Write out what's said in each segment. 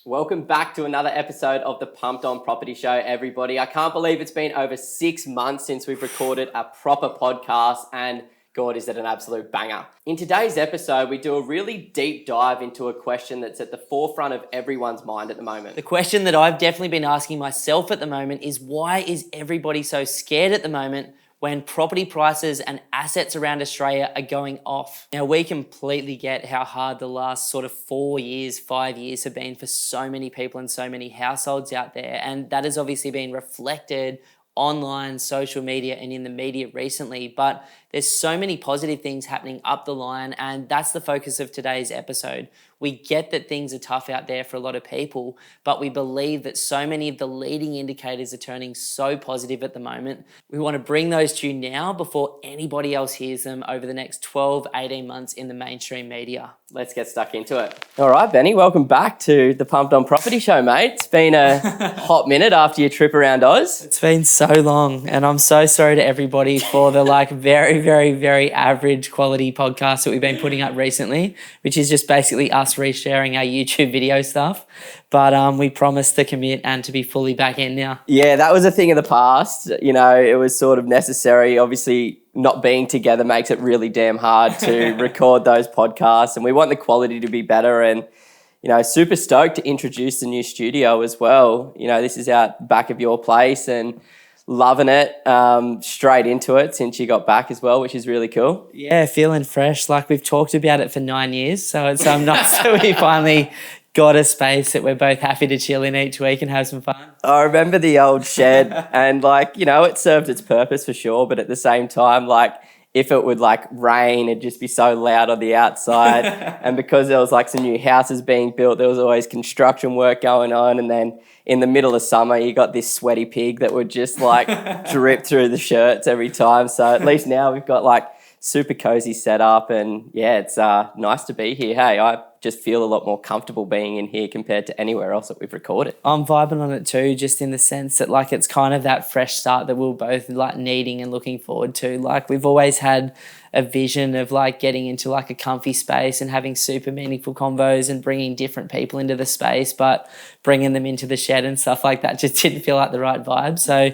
Welcome back to another episode of the Pumped On Property Show, everybody. I can't believe it's been over 6 months since we've recorded a proper podcast, and God, is it an absolute banger. In today's episode, we do a really deep dive into a question that's at the forefront of everyone's mind at the moment. The question that I've definitely been asking myself at the moment is, why is everybody so scared at the moment when property prices and assets around Australia are going off? Now, we completely get how hard the last sort of 4 years, 5 years have been for so many people and so many households out there. And that has obviously been reflected online, social media, and in the media recently. But there's so many positive things happening up the line, and that's the focus of today's episode. We get that things are tough out there for a lot of people, but we believe that so many of the leading indicators are turning so positive at the moment. We want to bring those to you now before anybody else hears them over the next 12, 18 months in the mainstream media. Let's get stuck into it. All right, Benny, welcome back to the Pumped On Property Show, mate. It's been a hot minute after your trip around Oz. It's been so long, and I'm so sorry to everybody for the very average quality podcast that we've been putting up recently, which is just basically us resharing our YouTube video stuff. But we promised to commit and to be fully back in now. Yeah, that was a thing of the past. You know, it was sort of necessary. Obviously, not being together makes it really damn hard to record those podcasts, and we want the quality to be better. And, you know, super stoked to introduce the new studio as well. You know, this is out back of your place and loving it, straight into it since you got back as well, which is really cool. Yeah, feeling fresh. Like, we've talked about it for 9 years, so it's nice that we finally got a space that we're both happy to chill in each week and have some fun. I remember the old shed and, like, you know, it served its purpose for sure, but at the same time, like, if it would like rain, it'd just be so loud on the outside. And because there was like some new houses being built, there was always construction work going on. And then in the middle of summer, you got this sweaty pig that would just like drip through the shirts every time. So at least now we've got like super cozy setup, and yeah, it's nice to be here. Hey, I just feel a lot more comfortable being in here compared to anywhere else that we've recorded. I'm vibing on it too, just in the sense that like it's kind of that fresh start that we're both like needing and looking forward to. Like, we've always had a vision of like getting into like a comfy space and having super meaningful convos and bringing different people into the space, but bringing them into the shed and stuff like that just didn't feel like the right vibe. So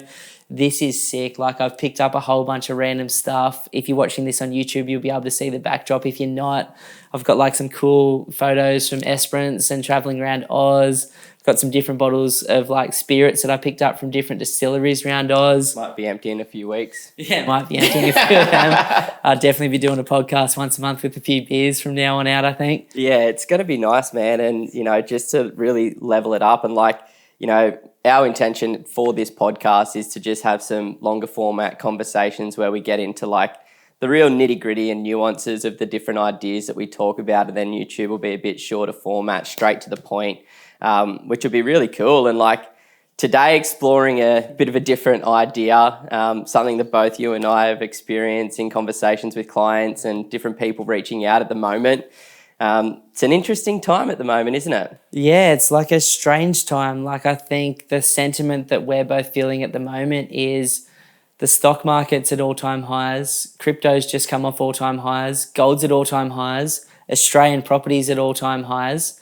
this is sick. Like, I've picked up a whole bunch of random stuff. If you're watching this on YouTube, you'll be able to see the backdrop. If you're not, I've got like some cool photos from Esperance and traveling around Oz. I've got some different bottles of like spirits that I picked up from different distilleries around Oz. Might be empty in a few weeks. Yeah, might be emptying a few of them. I'll definitely be doing a podcast once a month with a few beers from now on out, I think. Yeah, it's going to be nice, man. And, you know, just to really level it up and like, you know, our intention for this podcast is to just have some longer format conversations where we get into like the real nitty gritty and nuances of the different ideas that we talk about. And then YouTube will be a bit shorter format, straight to the point, which will be really cool. And like today, exploring a bit of a different idea, something that both you and I have experienced in conversations with clients and different people reaching out at the moment. It's an interesting time at the moment, isn't it? Yeah, it's like a strange time. Like, I think the sentiment that we're both feeling at the moment is the stock market's at all-time highs, crypto's just come off all-time highs, gold's at all-time highs, Australian properties at all-time highs,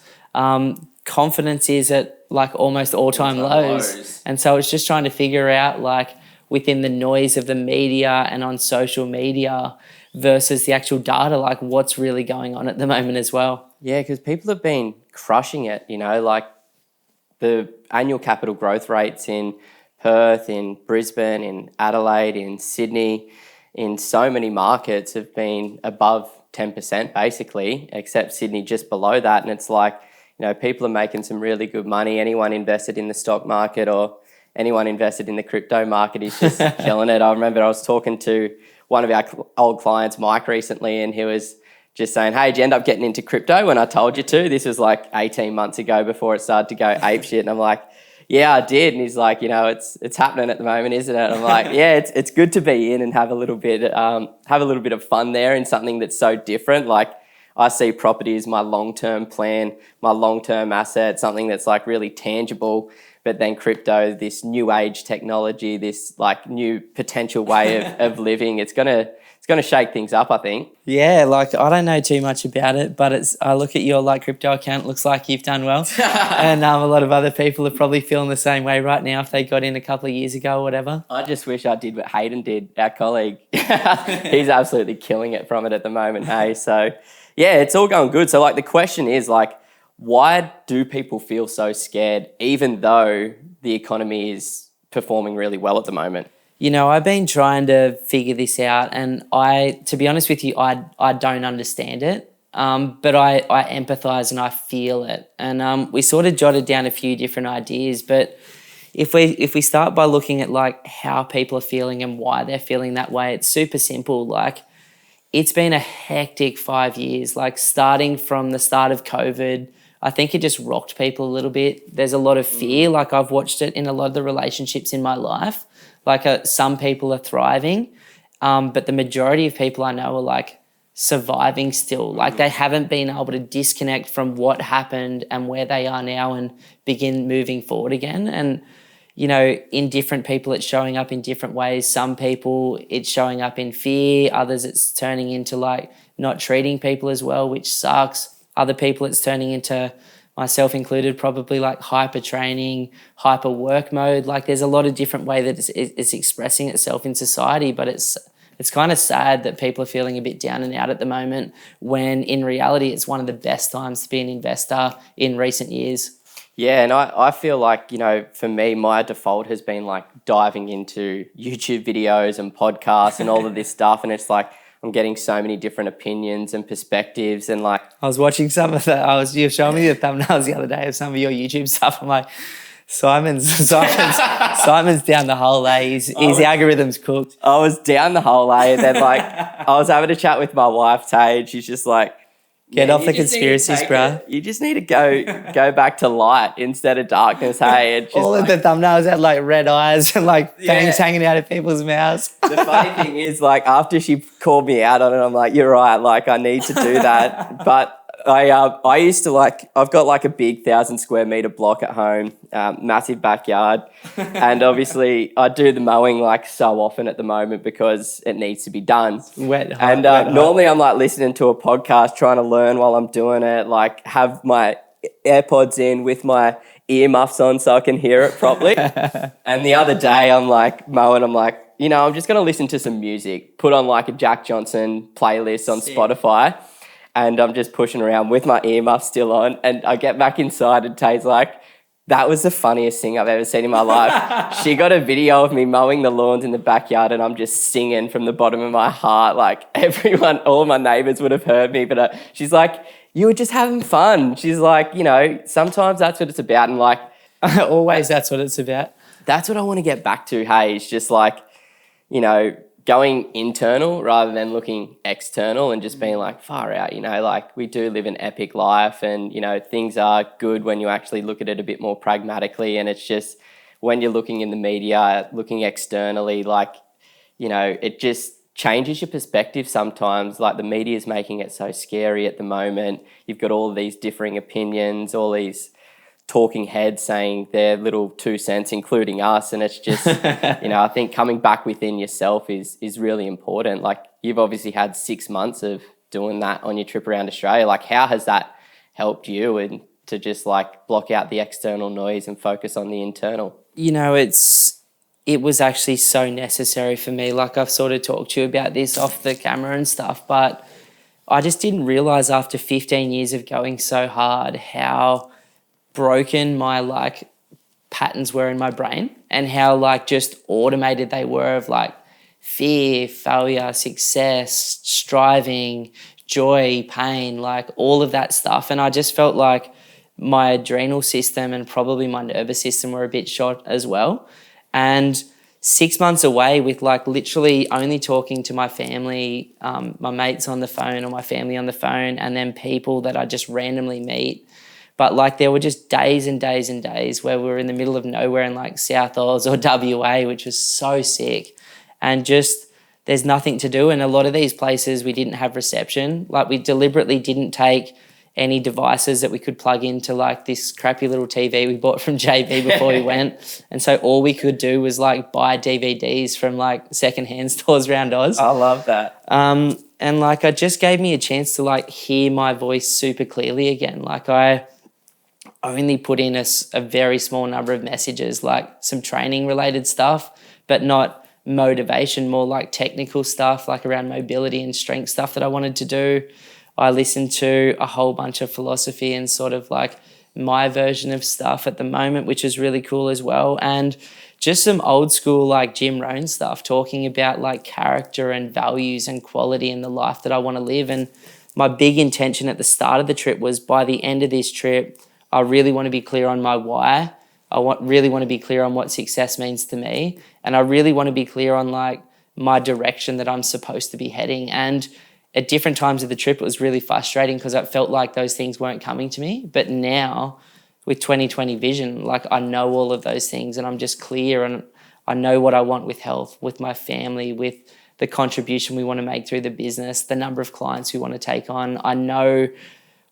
confidence is at like almost all-time lows. And so it's just trying to figure out, like, within the noise of the media and on social media versus the actual data, like what's really going on at the moment as well. Yeah, because people have been crushing it, you know, like the annual capital growth rates in Perth, in Brisbane, in Adelaide, in Sydney, in so many markets have been above 10% basically, except Sydney just below that. And it's like, you know, people are making some really good money. Anyone invested in the stock market or anyone invested in the crypto market is just killing it. I remember I was talking to one of our old clients, Mike, recently, and he was just saying, hey, did you end up getting into crypto when I told you to? This was like 18 months ago before it started to go apeshit. And I'm like, yeah, I did. And he's like, you know, it's happening at the moment, isn't it? I'm like, yeah, it's good to be in and have a little bit of fun there in something that's so different. Like, I see property as my long-term plan, my long-term asset, something that's like really tangible. But then crypto, this new age technology, this like new potential way of living, it's gonna going to shake things up, I think. Yeah, like I don't know too much about it, but I look at your like crypto account, looks like you've done well. And a lot of other people are probably feeling the same way right now if they got in a couple of years ago or whatever. I just wish I did what Hayden did, our colleague. He's absolutely killing it from it at the moment, hey? So, yeah, it's all going good. So, like, the question is, like, why do people feel so scared even though the economy is performing really well at the moment? You know, I've been trying to figure this out, and to be honest with you, I don't understand it, but I empathise and I feel it. And we sort of jotted down a few different ideas, but if we start by looking at like how people are feeling and why they're feeling that way, it's super simple. Like, it's been a hectic 5 years, like starting from the start of COVID. I think it just rocked people a little bit. There's a lot of fear. Like, I've watched it in a lot of the relationships in my life. Like, some people are thriving, but the majority of people I know are like surviving still. Like, they haven't been able to disconnect from what happened and where they are now and begin moving forward again. And, you know, in different people, it's showing up in different ways. Some people, it's showing up in fear. Others, it's turning into like not treating people as well, which sucks. Other people, it's turning into, myself included, probably like hyper training, hyper work mode. Like, there's a lot of different way that it's expressing itself in society, but it's kind of sad that people are feeling a bit down and out at the moment, when in reality it's one of the best times to be an investor in recent years. Yeah, and I feel like, you know, for me, my default has been like diving into YouTube videos and podcasts and all of this stuff, and it's like I'm getting so many different opinions and perspectives, and like I was watching some of the, you were showing me the thumbnails the other day of some of your YouTube stuff. I'm like, Simon's down the hole, eh? His algorithm's cooked. I was down the hole, eh? And then like I was having a chat with my wife, Tay, and she's just like, Get off the conspiracies, bro. You just need to go back to light instead of darkness, hey? It's just all of the thumbnails had like red eyes and like fangs hanging out of people's mouths. The funny thing is, like, after she called me out on it, I'm like, you're right, like, I need to do that. But I used to, like, I've got like a big 1,000 square meter block at home, massive backyard. And obviously I do the mowing like so often at the moment because it needs to be done. Normally I'm like listening to a podcast, trying to learn while I'm doing it, like have my AirPods in with my earmuffs on so I can hear it properly. And the other day I'm like mowing, I'm like, you know, I'm just going to listen to some music, put on like a Jack Johnson playlist on Spotify. And I'm just pushing around with my earmuffs still on. And I get back inside and Tay's like, that was the funniest thing I've ever seen in my life. She got a video of me mowing the lawns in the backyard and I'm just singing from the bottom of my heart. Like all my neighbours would have heard me. But she's like, you were just having fun. She's like, you know, sometimes that's what it's about. And like, always that's what it's about. That's what I want to get back to, hey. It's just like, you know, going internal rather than looking external and just being like, far out, you know, like we do live an epic life and, you know, things are good when you actually look at it a bit more pragmatically. And it's just when you're looking in the media, looking externally, like, you know, it just changes your perspective sometimes. Like the media is making it so scary at the moment. You've got all of these differing opinions, all these talking heads saying their little 2 cents, including us, and it's just you know, I think coming back within yourself is really important. Like you've obviously had 6 months of doing that on your trip around Australia. Like how has that helped you and to just like block out the external noise and focus on the internal? You know, it was actually so necessary for me. Like I've sort of talked to you about this off the camera and stuff, but I just didn't realize after 15 years of going so hard how broken my like patterns were in my brain and how like just automated they were of like fear, failure, success, striving, joy, pain, like all of that stuff. And I just felt like my adrenal system and probably my nervous system were a bit shot as well. And 6 months away with like literally only talking to my family, my mates on the phone or my family on the phone, and then people that I just randomly meet. But like there were just days and days and days where we were in the middle of nowhere in like South Oz or WA, which was so sick. And just there's nothing to do. And a lot of these places we didn't have reception. Like we deliberately didn't take any devices that we could plug into like this crappy little TV we bought from JB before we went. And so all we could do was like buy DVDs from like secondhand stores around Oz. I love that. And like it just gave me a chance to like hear my voice super clearly again. Like I only put in a very small number of messages, like some training related stuff, but not motivation, more like technical stuff, like around mobility and strength stuff that I wanted to do. I listened to a whole bunch of philosophy and sort of like my version of stuff at the moment, which is really cool as well. And just some old school like Jim Rohn stuff, talking about like character and values and quality in the life that I want to live. And my big intention at the start of the trip was, by the end of this trip, I really want to be clear on my why. Really want to be clear on what success means to me. And I really want to be clear on like my direction that I'm supposed to be heading. And at different times of the trip, it was really frustrating because I felt like those things weren't coming to me. But now with 2020 vision, like I know all of those things and I'm just clear, and I know what I want with health, with my family, with the contribution we want to make through the business, the number of clients we want to take on. I know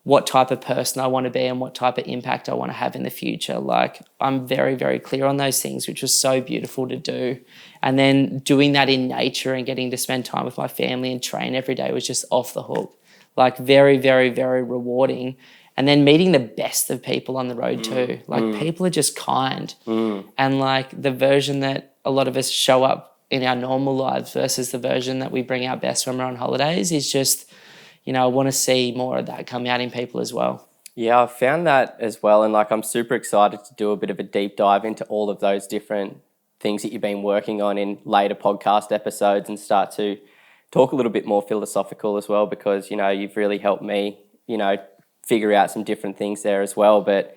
what type of person I want to be and what type of impact I want to have in the future. Like I'm very, very clear on those things, which was so beautiful to do. And then doing that in nature and getting to spend time with my family and train every day was just off the hook. Like very, very, very rewarding. And then meeting the best of people on the road too. Like people are just kind. And like the version that a lot of us show up in our normal lives versus the version that we bring out best when we're on holidays is just, you know, I want to see more of that come out in people as well. Yeah, I've found that as well. And like, I'm super excited to do a bit of a deep dive into all of those different things that you've been working on in later podcast episodes and start to talk a little bit more philosophical as well, because, you know, you've really helped me, you know, figure out some different things there as well. But,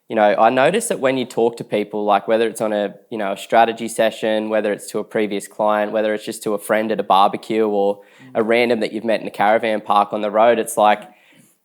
you know, I notice that when you talk to people, like whether it's on a, you know, a strategy session, whether it's to a previous client, whether it's just to a friend at a barbecue or a random that you've met in a caravan park on the road, it's like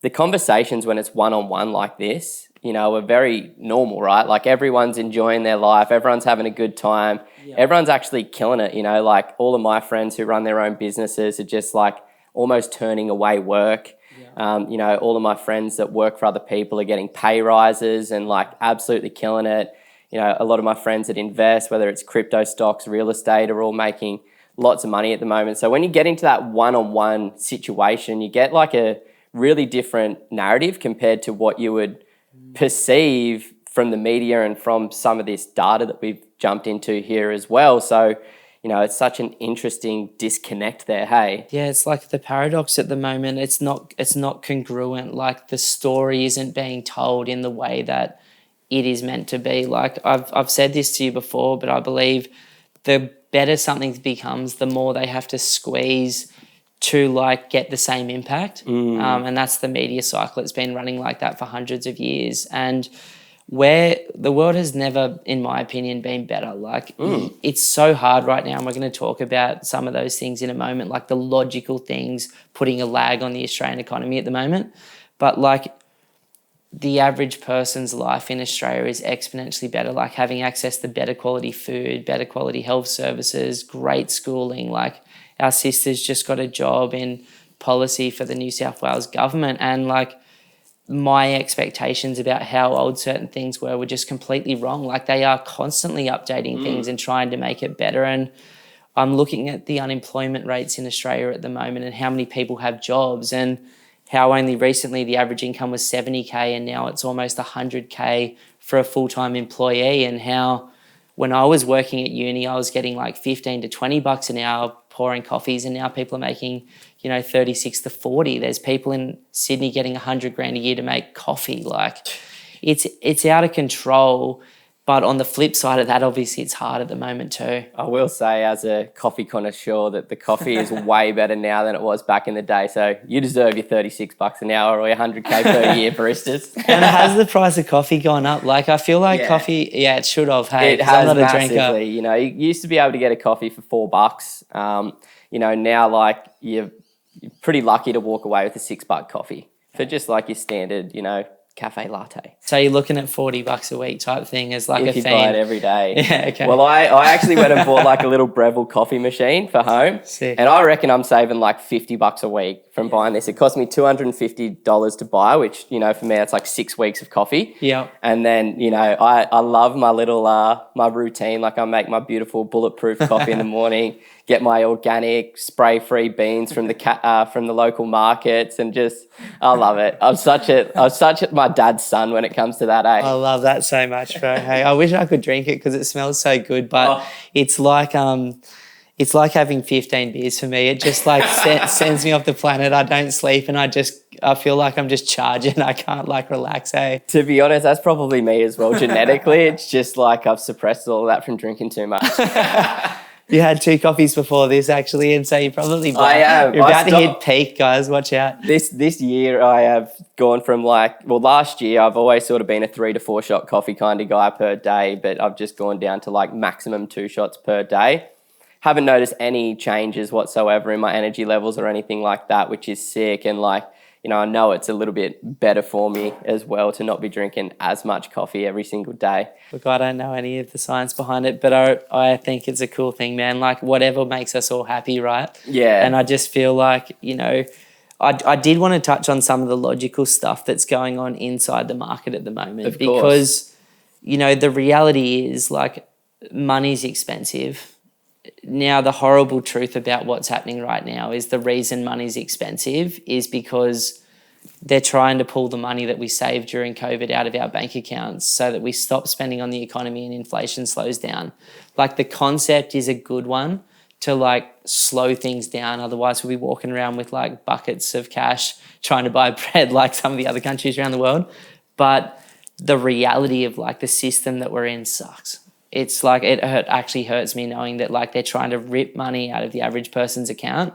the conversations when it's one-on-one like this, you know, are very normal, right? Like everyone's enjoying their life. Everyone's having a good time. Yeah. Everyone's actually killing it. You know, like all of my friends who run their own businesses are just like almost turning away work. You know, all of my friends that work for other people are getting pay rises and like absolutely killing it. You know, a lot of my friends that invest, whether it's crypto stocks, real estate, are all making lots of money at the moment. So when you get into that one-on-one situation, you get like a really different narrative compared to what you would perceive from the media and from some of this data that we've jumped into here as well. So, you know, it's such an interesting disconnect there, hey? Yeah, it's like the paradox at the moment. It's not congruent. Like the story isn't being told in the way that it is meant to be. Like I've said this to you before, but I believe the better something becomes, the more they have to squeeze to like get the same impact. And that's the media cycle. It's been running like that for hundreds of years. And where the world has never, in my opinion, been better. Like it's so hard right now, and we're going to talk about some of those things in a moment, like the logical things putting a lag on the Australian economy at the moment. But like the average person's life in Australia is exponentially better, like having access to better quality food, better quality health services, great schooling. Like our sister's just got a job in policy for the New South Wales government, and like my expectations about how old certain things were just completely wrong. Like they are constantly updating things and trying to make it better. And I'm looking at the unemployment rates in Australia at the moment and how many people have jobs, and how only recently the average income was 70K and now it's almost 100K for a full-time employee. And how when I was working at uni, I was getting like 15 to 20 bucks an hour pouring coffees, and now people are making, you know, 36 to 40. There's people in Sydney getting 100 grand a year to make coffee. Like it's out of control. But on the flip side of that, obviously it's hard at the moment too. I will say, as a coffee connoisseur, that the coffee is way better now than it was back in the day. So you deserve your 36 bucks an hour or your 100K per year, baristas. And has the price of coffee gone up? Like I feel like coffee, it should have. Hey, it has I'm not massively. A drinker. You know, you used to be able to get a coffee for $4. You know, now like you're pretty lucky to walk away with a $6 coffee for just like your standard, you know, cafe latte. So you're looking at $40 a week type thing as like if a you theme. buy it every day. Yeah, okay. Well, I actually went and bought like a little Breville coffee machine for home. Sick. And I reckon I'm saving like $50 a week from buying this. It cost me $250 to buy, which, you know, for me, that's like 6 weeks of coffee. Yeah. And then, you know, I love my little, my routine. Like I make my beautiful bulletproof coffee in the morning, get my organic spray-free beans from the local markets, and just, I love it. I'm such my dad's son when it comes to that, eh? I love that so much, bro. Hey, I wish I could drink it because it smells so good, but it's like having 15 beers for me. It just like sends me off the planet. I don't sleep and I feel like I'm just charging. I can't like relax, hey. To be honest, that's probably me as well. Genetically, it's just like I've suppressed all of that from drinking too much. You had 2 coffees before this actually, and so you probably you're about to hit peak, guys. Watch out. This year I have gone from last year I've always sort of been a 3 to 4 shot coffee kind of guy per day, but I've just gone down to like maximum 2 shots per day. Haven't noticed any changes whatsoever in my energy levels or anything like that, which is sick. And like, you know, I know it's a little bit better for me as well to not be drinking as much coffee every single day. Look, I don't know any of the science behind it, but I think it's a cool thing, man. Like whatever makes us all happy, right? Yeah. And I just feel like, you know, I did want to touch on some of the logical stuff that's going on inside the market at the moment. Because, you know, the reality is like money's expensive. Now, the horrible truth about what's happening right now is the reason money's expensive is because they're trying to pull the money that we saved during COVID out of our bank accounts so that we stop spending on the economy and inflation slows down. Like the concept is a good one to like slow things down. Otherwise, we'll be walking around with like buckets of cash trying to buy bread like some of the other countries around the world. But the reality of like the system that we're in sucks. It's like actually hurts me knowing that like they're trying to rip money out of the average person's account,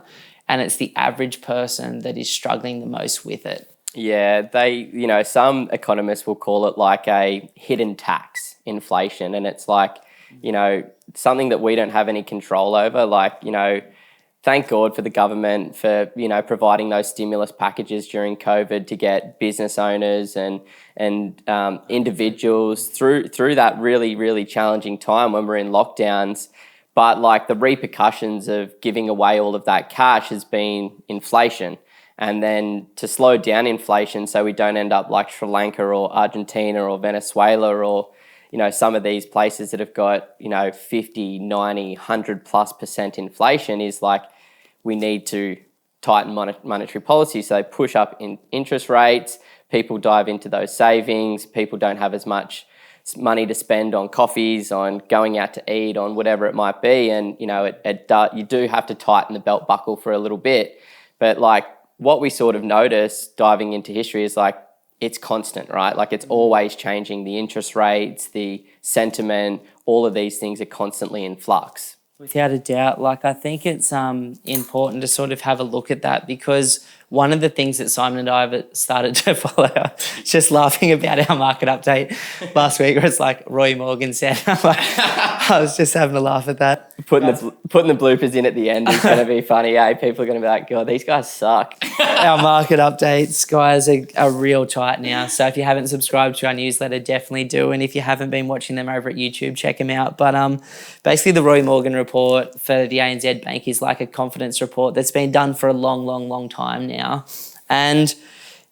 and it's the average person that is struggling the most with it. Yeah, you know, some economists will call it like a hidden tax inflation, and it's like, you know, something that we don't have any control over. Like, you know, thank God for the government for, you know, providing those stimulus packages during COVID to get business owners and individuals through that really, really challenging time when we're in lockdowns. But like the repercussions of giving away all of that cash has been inflation. And then to slow down inflation so we don't end up like Sri Lanka or Argentina or Venezuela or, you know, some of these places that have got, you know, 50, 90, 100+% inflation is like we need to tighten monetary policy. So they push up in interest rates, people dive into those savings, people don't have as much money to spend on coffees, on going out to eat, on whatever it might be. And, you know, you do have to tighten the belt buckle for a little bit. But like what we sort of notice diving into history is like, it's constant, right? Like it's always changing. The interest rates, the sentiment, all of these things are constantly in flux. Without a doubt. Like I think it's important to sort of have a look at that, because one of the things that Simon and I have started to follow, just laughing about our market update last week, where it's like Roy Morgan said, I was just having a laugh at that. Putting the bloopers in at the end is going to be funny, eh? People are going to be like, God, these guys suck. Our market updates, guys, are real tight now. So if you haven't subscribed to our newsletter, definitely do. And if you haven't been watching them over at YouTube, check them out. But basically the Roy Morgan report for the ANZ Bank is like a confidence report that's been done for a long, long, long time now. And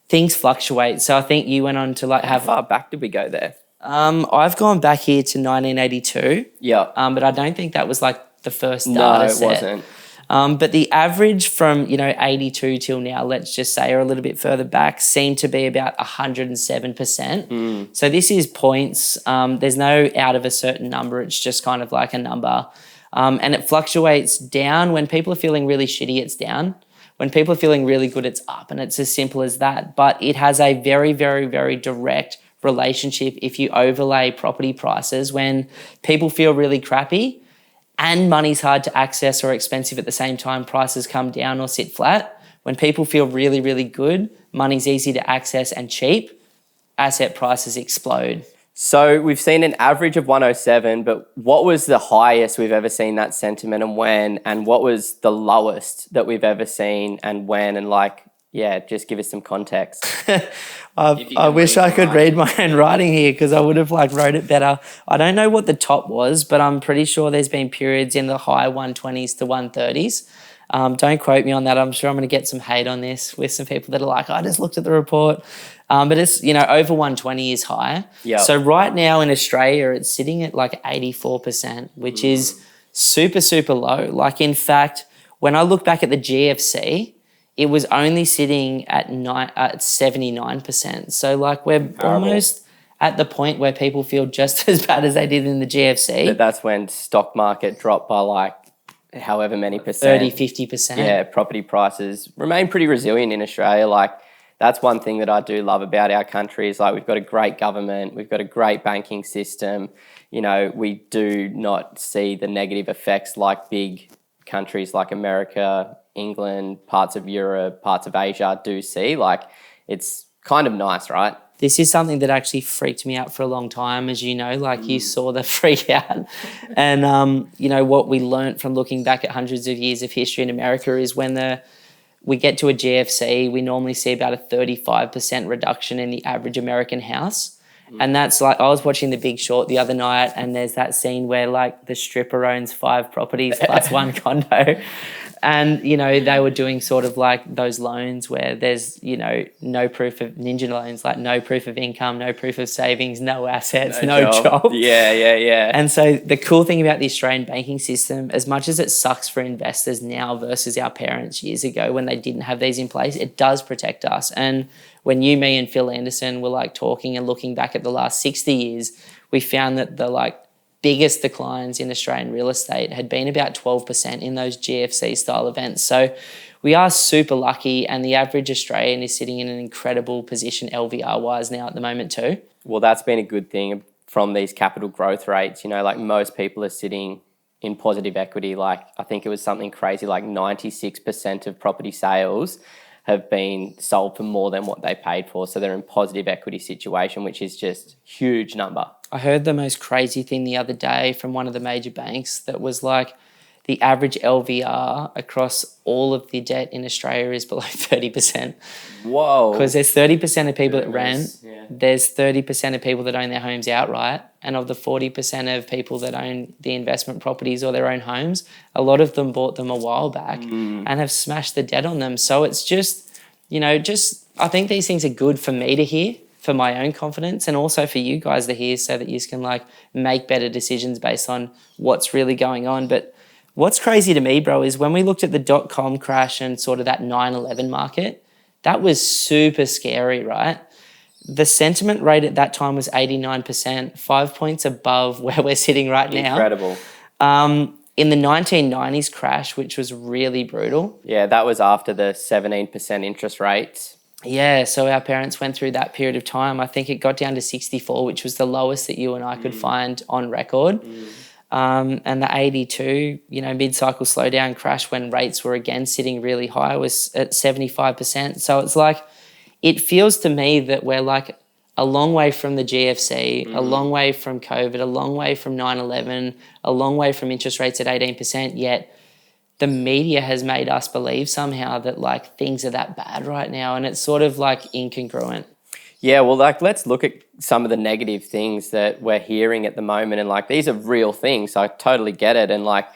things fluctuate. So I think you went on to like How far back did we go there? I've gone back here to 1982. Yeah. But I don't think that was like the first data set. No, it wasn't. But the average from, 82 till now, let's just say, or a little bit further back, seemed to be about 107%. So this is points. There's no out of a certain number. It's just kind of like a number. And it fluctuates down. When people are feeling really shitty, it's down. When people are feeling really good, it's up. And it's as simple as that. But it has a very, very, very direct relationship if you overlay property prices. When people feel really crappy and money's hard to access or expensive at the same time, prices come down or sit flat. When people feel really, really good, money's easy to access and cheap, asset prices explode. So we've seen an average of 107, but what was the highest we've ever seen that sentiment and when, and what was the lowest that we've ever seen and when, and like, yeah, just give us some context. I wish I could read my own writing here because I would have like wrote it better. I don't know what the top was, but I'm pretty sure there's been periods in the high 120s to 130s. Don't quote me on that. I'm sure I'm going to get some hate on this with some people that are like, I just looked at the report. But it's, over 120 is high. Yep. So right now in Australia, it's sitting at like 84%, which is super, super low. Like, in fact, when I look back at the GFC, it was only sitting at 79%. So like we're almost at the point where people feel just as bad as they did in the GFC. But that's when stock market dropped by like however many percent. 30-50%. Yeah, property prices remain pretty resilient in Australia. Like, that's one thing that I do love about our country is like we've got a great government, we've got a great banking system. We do not see the negative effects like big countries like America, England, parts of Europe, parts of Asia do see. Like, it's kind of nice, right? This is something that actually freaked me out for a long time, as you know, like you saw the freak out. And, what we learnt from looking back at hundreds of years of history in America is when we get to a GFC, we normally see about a 35% reduction in the average American house. And that's like, I was watching The Big Short the other night, and there's that scene where like the stripper owns 5 properties plus 1 condo. And, they were doing sort of like those loans where there's, no proof of ninja loans, like no proof of income, no proof of savings, no assets, no job. Yeah. And so the cool thing about the Australian banking system, as much as it sucks for investors now versus our parents years ago when they didn't have these in place, it does protect us. And when you, me and Phil Anderson were like talking and looking back at the last 60 years, we found that the like biggest declines in Australian real estate had been about 12% in those GFC style events. So we are super lucky, and the average Australian is sitting in an incredible position LVR wise now at the moment too. Well, that's been a good thing from these capital growth rates. Like most people are sitting in positive equity. Like, I think it was something crazy, like 96% of property sales have been sold for more than what they paid for. So they're in positive equity situation, which is just huge number. I heard the most crazy thing the other day from one of the major banks that was like the average LVR across all of the debt in Australia is below 30%. Whoa. Because there's 30% of people that rent, yeah. There's 30% of people that own their homes outright, and of the 40% of people that own the investment properties or their own homes, a lot of them bought them a while back and have smashed the debt on them. So it's just, I think these things are good for me to hear, for my own confidence, and also for you guys to hear so that you can like make better decisions based on what's really going on. But what's crazy to me, bro, is when we looked at the .com crash and sort of that 9/11 market, that was super scary, right? The sentiment rate at that time was 89%, 5 points above where we're sitting right now. Incredible. In the 1990s crash, which was really brutal. Yeah, that was after the 17% interest rates. Yeah, so our parents went through that period of time. I think it got down to 64, which was the lowest that you and I could find on record. And the 82, mid-cycle slowdown crash when rates were again sitting really high was at 75%. So it's like, it feels to me that we're like a long way from the GFC, a long way from COVID, a long way from 9/11, a long way from interest rates at 18%, yet the media has made us believe somehow that like things are that bad right now, and it's sort of like incongruent. Yeah, well, like, let's look at some of the negative things that we're hearing at the moment, and like these are real things. So I totally get it, and like,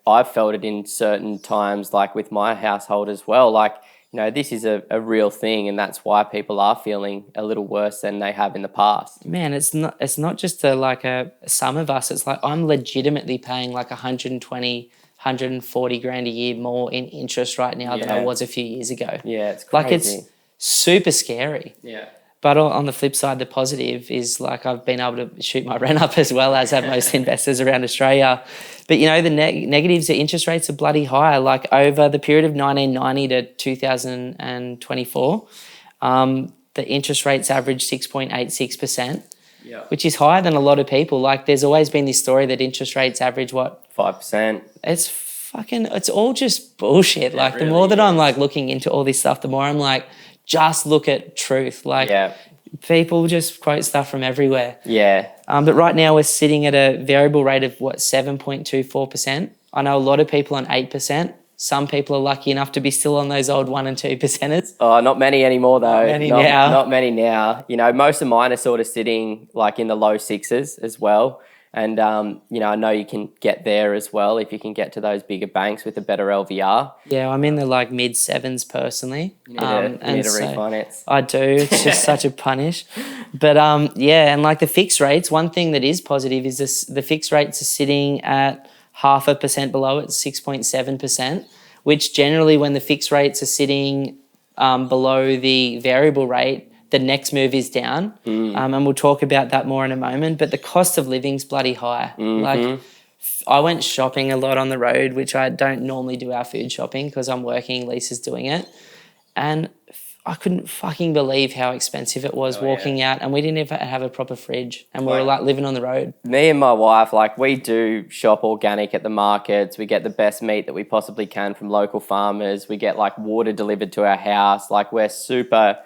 I've felt it in certain times, like with my household as well. Like, this is a real thing, and that's why people are feeling a little worse than they have in the past. Man, it's not just some of us. It's like I'm legitimately paying like 120, 140 grand a year more in interest right now than I was a few years ago. Yeah, it's crazy. Like, it's super scary. Yeah. But on the flip side, the positive is like I've been able to shoot my rent up as well, as have most investors around Australia. But, the negatives, the interest rates are bloody high. Like, over the period of 1990 to 2024, the interest rates averaged 6.86%, which is higher than a lot of people. Like, there's always been this story that interest rates average, 5%. It's all just bullshit. Like, the more that I'm like looking into all this stuff, the more I'm like, just look at truth. Like, people just quote stuff from everywhere. Yeah. But right now we're sitting at a variable rate of 7.24%. I know a lot of people on 8%. Some people are lucky enough to be still on those old 1% and 2%ers. Oh, not many anymore though. Not many now. Most of mine are sort of sitting like in the low 6s as well. And, I know you can get there as well if you can get to those bigger banks with a better LVR. Yeah, I'm in the like mid sevens personally. You need to refinance. I do. It's just such a punish. But and like the fixed rates, one thing that is positive is the fixed rates are sitting at 0.5% below it, 6.7%, which generally when the fixed rates are sitting below the variable rate, the next move is down. And we'll talk about that more in a moment. But the cost of living's bloody high. Like I went shopping a lot on the road, which I don't normally do our food shopping because I'm working, Lisa's doing it. And I couldn't fucking believe how expensive it was walking out, and we didn't even have a proper fridge, and we were like living on the road. Me and my wife, like we do shop organic at the markets. We get the best meat that we possibly can from local farmers. We get like water delivered to our house. Like we're super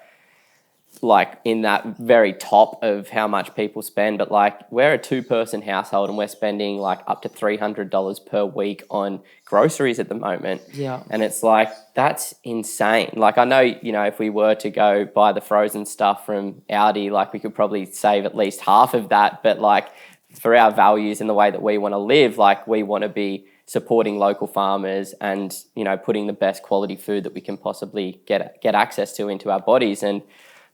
like in that very top of how much people spend, but like we're a 2-person household and we're spending like up to $300 per week on groceries at the moment. Yeah. And it's like, that's insane. Like I know, if we were to go buy the frozen stuff from Aldi, like we could probably save at least half of that. But like for our values and the way that we want to live, like we want to be supporting local farmers and, putting the best quality food that we can possibly get access to into our bodies. And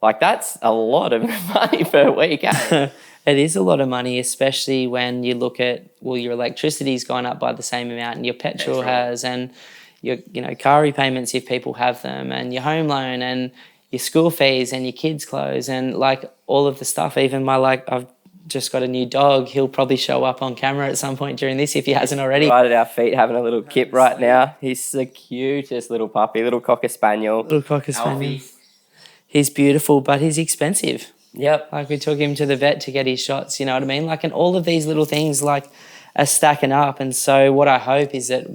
like that's a lot of money per week. Eh? It is a lot of money, especially when you look at, your electricity's gone up by the same amount and your petrol has, and your car repayments if people have them, and your home loan and your school fees and your kids' clothes and like all of the stuff. Even I've just got a new dog. He'll probably show up on camera at some point during this if he hasn't already. Right at our feet, having a little kip right now. He's the cutest little puppy, little Cocker Spaniel. Little Cocker Spaniel. He's beautiful, but he's expensive. Yep. Like we took him to the vet to get his shots, you know what I mean? Like, and all of these little things like are stacking up. And so what I hope is that,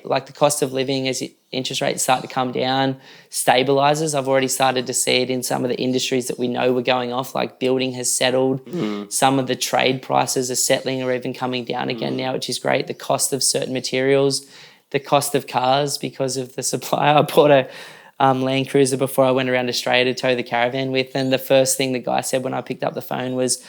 like the cost of living as interest rates start to come down, stabilizes. I've already started to see it in some of the industries that we know were going off, like building has settled. Some of the trade prices are settling or even coming down again now, which is great. The cost of certain materials, the cost of cars because of the supply. I bought a Land Cruiser before I went around Australia to tow the caravan with, and the first thing the guy said when I picked up the phone was,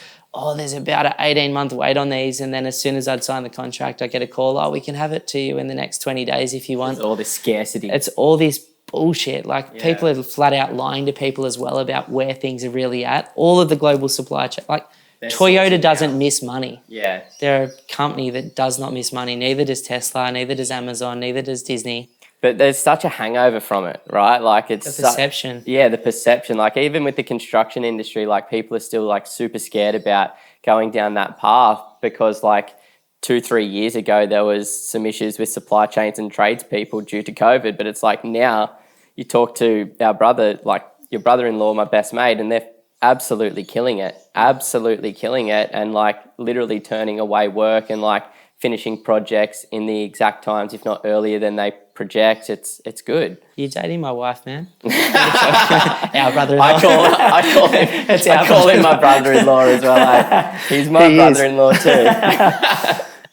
there's about an 18-month wait on these, and then as soon as I'd sign the contract I get a call, we can have it to you in the next 20 days if you want. It's all this scarcity. It's all this bullshit. Like people are flat out lying to people as well about where things are really at. All of the global supply chain, like Toyota doesn't miss money. Yeah. They're a company that does not miss money. Neither does Tesla, neither does Amazon, neither does Disney. But there's such a hangover from it, right? Like it's the perception. The perception. Like even with the construction industry, like people are still like super scared about going down that path because like 2-3 years ago there was some issues with supply chains and tradespeople due to COVID. But it's like now you talk to our brother, like your brother-in-law, my best mate, and they're absolutely killing it, and like literally turning away work and like finishing projects in the exact times, if not earlier than they project. It's good. You're dating my wife, man. Our brother-in-law. I call him my brother-in-law as well. He's my brother-in-law too.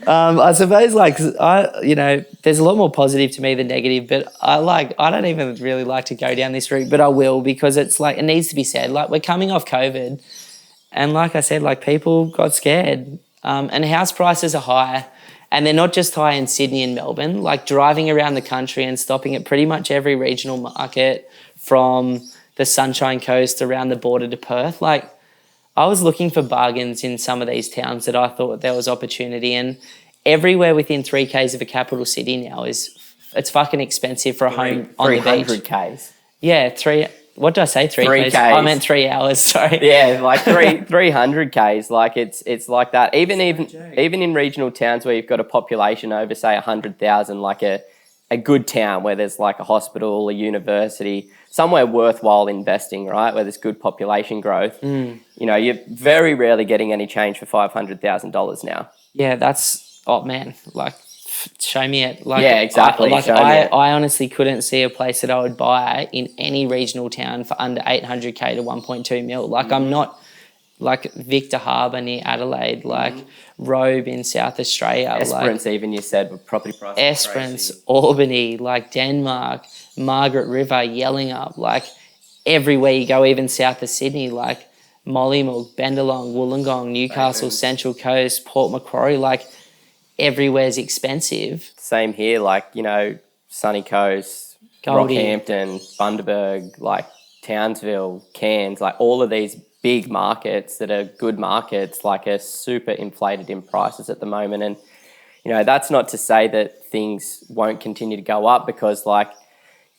I suppose there's a lot more positive to me than negative, but I don't even really like to go down this route, but I will because it's like, it needs to be said. Like we're coming off COVID and like I said, like people got scared and house prices are high. And they're not just high in Sydney and Melbourne, like driving around the country and stopping at pretty much every regional market from the Sunshine Coast around the border to Perth. Like I was looking for bargains in some of these towns that I thought there was opportunity, and everywhere within 3 Ks of a capital city now it's fucking expensive for a home on the beach. 300 Ks. Yeah, what did I say? 3 Ks? I meant 3 hours, sorry. Yeah, like 300 Ks. Like it's like that. Even in regional towns where you've got a population over, say, 100,000, like a good town where there's like a hospital, a university, somewhere worthwhile investing, right, where there's good population growth. You're very rarely getting any change for $500,000 now. Yeah, that's, show me it. Like, yeah, exactly. I honestly couldn't see a place that I would buy in any regional town for under 800K to 1.2 mil. Like I'm not like Victor Harbour near Adelaide, like Robe in South Australia. Esperance, even you said, with property prices. Esperance, Albany, like Denmark, Margaret River, Yellingup, like everywhere you go, even south of Sydney, like Mollymook, Bendalong, Wollongong, Newcastle, Batemans. Central Coast, Port Macquarie, like everywhere's expensive. Same here, like, Sunny Coast, Goldie. Rockhampton, Bundaberg, like Townsville, Cairns, like all of these big markets that are good markets, like are super inflated in prices at the moment. And, that's not to say that things won't continue to go up, because like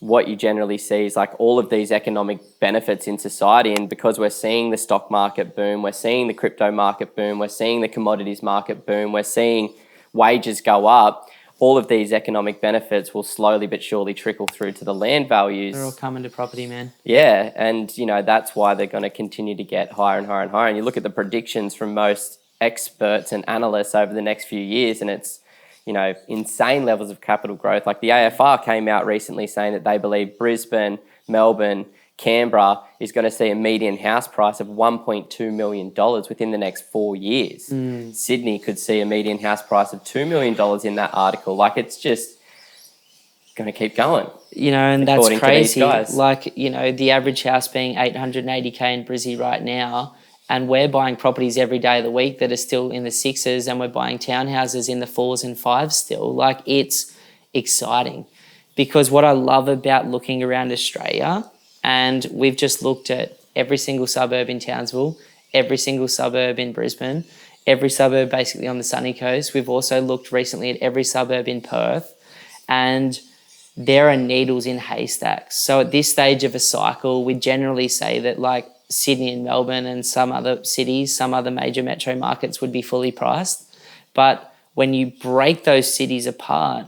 what you generally see is like all of these economic benefits in society. And because we're seeing the stock market boom, we're seeing the crypto market boom, we're seeing the commodities market boom, we're seeing wages go up, all of these economic benefits will slowly but surely trickle through to the land values. They're all coming to property, man. Yeah, and that's why they're going to continue to get higher and higher and higher. And you look at the predictions from most experts and analysts over the next few years, and it's insane levels of capital growth. Like the AFR came out recently saying that they believe Brisbane, Melbourne, Canberra is going to see a median house price of $1.2 million within the next 4 years. Sydney could see a median house price of $2 million in that article. Like, it's just going to keep going. And that's crazy. Like, the average house being 880K in Brizzy right now, and we're buying properties every day of the week that are still in the sixes, and we're buying townhouses in the 4s and 5s still. Like, it's exciting, because what I love about looking around Australia, and we've just looked at every single suburb in Townsville, every single suburb in Brisbane, every suburb basically on the sunny coast. We've also looked recently at every suburb in Perth, and there are needles in haystacks. So at this stage of a cycle, we generally say that like Sydney and Melbourne and some other cities, some other major metro markets would be fully priced. But when you break those cities apart,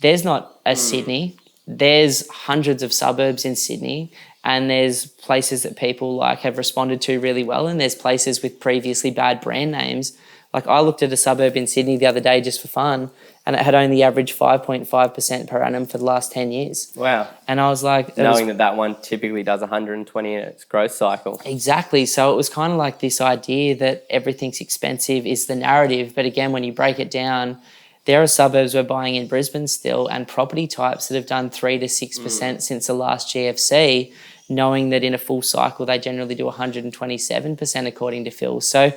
there's not a Sydney, there's hundreds of suburbs in Sydney, and there's places that people like have responded to really well, and there's places with previously bad brand names. Like, I looked at a suburb in Sydney the other day just for fun, and it had only averaged 5.5% per annum for the last 10 years. Wow. And I was like... Knowing that one typically does 120 in its growth cycle. Exactly. So it was kind of like this idea that everything's expensive is the narrative. But again, when you break it down, there are suburbs we're buying in Brisbane still, and property types that have done 3 to 6% since the last GFC, knowing that in a full cycle they generally do 127% according to Phil. So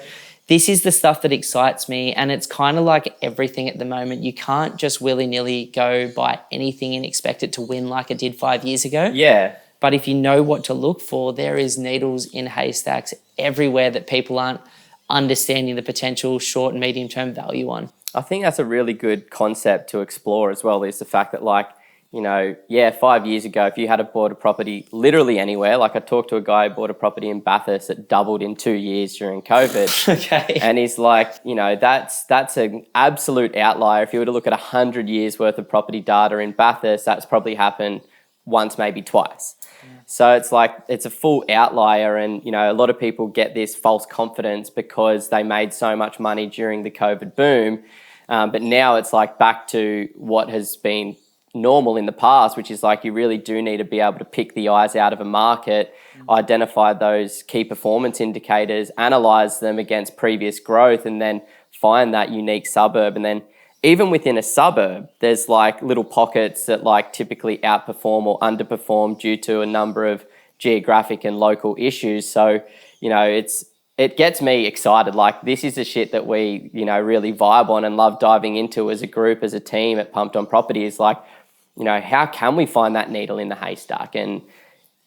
this is the stuff that excites me, and it's kind of like everything at the moment. You can't just willy-nilly go buy anything and expect it to win like it did 5 years ago. Yeah. But if you know what to look for, there is needles in haystacks everywhere that people aren't understanding the potential short and medium-term value on. I think that's a really good concept to explore as well, is the fact that, like, 5 years ago, if you had bought a property literally anywhere, like I talked to a guy who bought a property in Bathurst that doubled in 2 years during COVID. Okay. And he's like, that's an absolute outlier. If you were to look at 100 years worth of property data in Bathurst, that's probably happened once, maybe twice. Yeah. So it's like, it's a full outlier. And, a lot of people get this false confidence because they made so much money during the COVID boom. But now it's like back to what has been normal in the past, which is like, you really do need to be able to pick the eyes out of a market, identify those key performance indicators, analyze them against previous growth, and then find that unique suburb. And then even within a suburb, there's like little pockets that like typically outperform or underperform due to a number of geographic and local issues. So, it gets me excited. Like, this is the shit that we, really vibe on and love diving into as a group, as a team at Pumped On Property. Is like, how can we find that needle in the haystack? And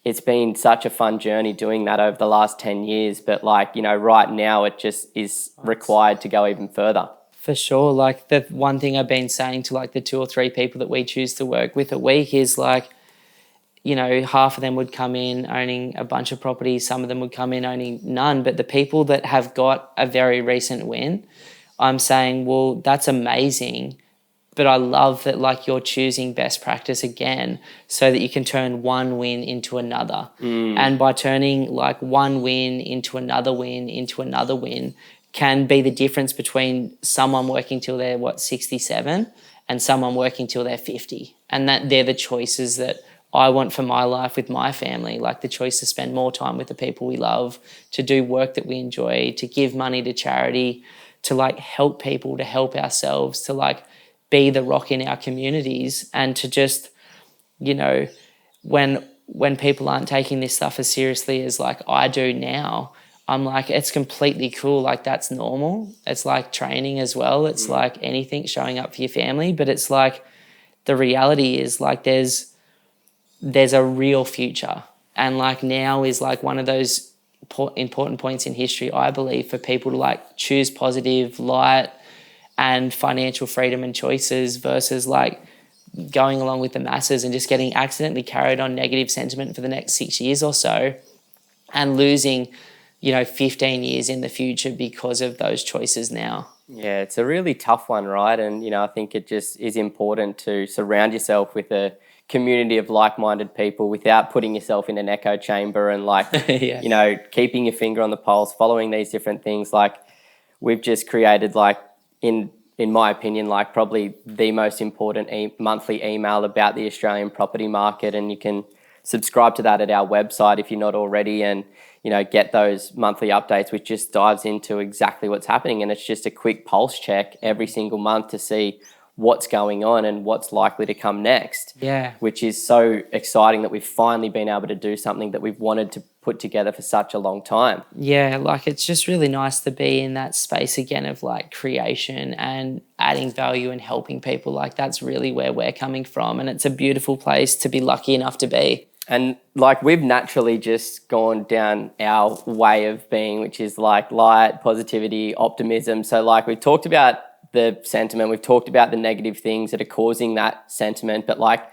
it's been such a fun journey doing that over the last 10 years. But like, right now it just is required to go even further. For sure. Like, the one thing I've been saying to like the 2 or 3 people that we choose to work with a week is like, half of them would come in owning a bunch of properties. Some of them would come in owning none. But the people that have got a very recent win, I'm saying, well, that's amazing. But I love that like you're choosing best practice again so that you can turn one win into another. And by turning like one win into another win into another win can be the difference between someone working till they're 67 and someone working till they're 50. And that they're the choices that I want for my life with my family, like the choice to spend more time with the people we love, to do work that we enjoy, to give money to charity, to like help people, to help ourselves, to like be the rock in our communities, and to just, when people aren't taking this stuff as seriously as like I do now, I'm like, it's completely cool. Like, that's normal. It's like training as well. It's like anything, showing up for your family. But it's like, the reality is like there's a real future. And like now is like one of those important points in history, I believe, for people to like choose positive, light and financial freedom and choices versus like going along with the masses and just getting accidentally carried on negative sentiment for the next 6 years or so and losing, 15 years in the future because of those choices now. Yeah, it's a really tough one, right? And, I think it just is important to surround yourself with a community of like-minded people without putting yourself in an echo chamber and like, Yeah. keeping your finger on the pulse, following these different things. Like we've just created like, in my opinion, like probably the most important monthly email about the Australian property market. And you can subscribe to that at our website if you're not already, and get those monthly updates, which just dives into exactly what's happening. And it's just a quick pulse check every single month to see what's going on and what's likely to come next. Yeah. Which is so exciting that we've finally been able to do something that we've wanted to put together for such a long time. Yeah, like it's just really nice to be in that space again of like creation and adding value and helping people. Like that's really where we're coming from, and it's a beautiful place to be lucky enough to be. And like we've naturally just gone down our way of being, which is like light, positivity, optimism. So like we talked about the sentiment, we've talked about the negative things that are causing that sentiment, but like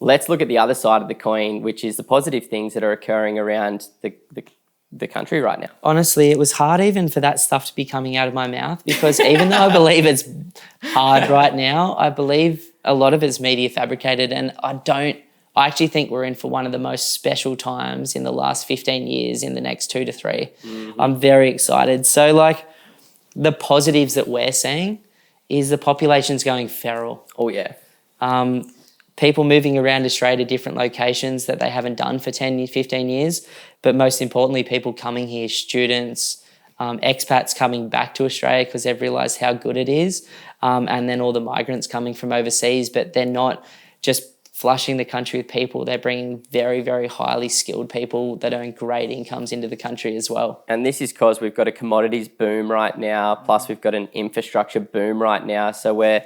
let's look at the other side of the coin, which is the positive things that are occurring around the country right now. Honestly, it was hard even for that stuff to be coming out of my mouth, because even though I believe it's hard right now, I believe a lot of it's media fabricated, and I actually think we're in for one of the most special times in the last 15 years in the next 2 to 3. Mm-hmm. I'm very excited. So like the positives that we're seeing is the population's going feral. Oh yeah. People moving around Australia to different locations that they haven't done for 10, 15 years. But most importantly, people coming here, students, expats coming back to Australia because they've realised how good it is. And then all the migrants coming from overseas, but they're not just flushing the country with people. They're bringing very, very highly skilled people that earn great incomes into the country as well. And this is because we've got a commodities boom right now, plus we've got an infrastructure boom right now. So we're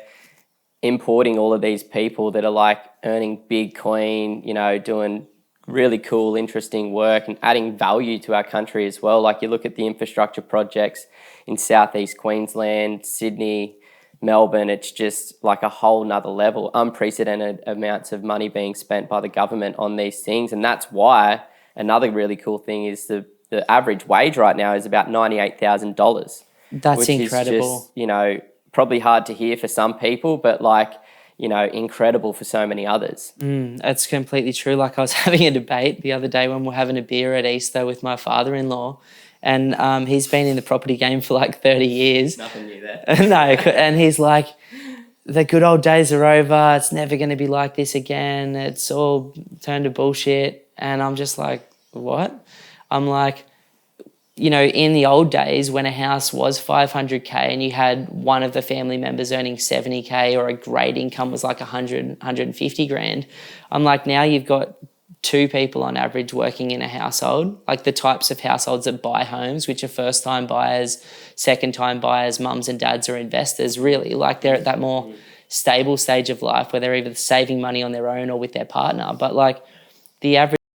importing all of these people that are like earning big coin, doing really cool, interesting work and adding value to our country as well. Like you look at the infrastructure projects in Southeast Queensland, Sydney, Melbourne, it's just like a whole nother level, unprecedented amounts of money being spent by the government on these things. And that's why another really cool thing is the average wage right now is about $98,000. That's incredible. Is just, probably hard to hear for some people, but like, incredible for so many others. That's completely true. Like I was having a debate the other day when we're having a beer at Easter with my father-in-law, and he's been in the property game for like 30 years. Nothing new there. No, and he's like, the good old days are over. It's never going to be like this again. It's all turned to bullshit. And I'm just like, what? I'm like, in the old days when a house was 500K and you had one of the family members earning 70K or a great income was like 100, 150 grand. I'm like, now you've got 2 people on average working in a household, like the types of households that buy homes, which are first-time buyers, second-time buyers, mums and dads or investors, really. Like they're at that more stable stage of life where they're either saving money on their own or with their partner. But like the average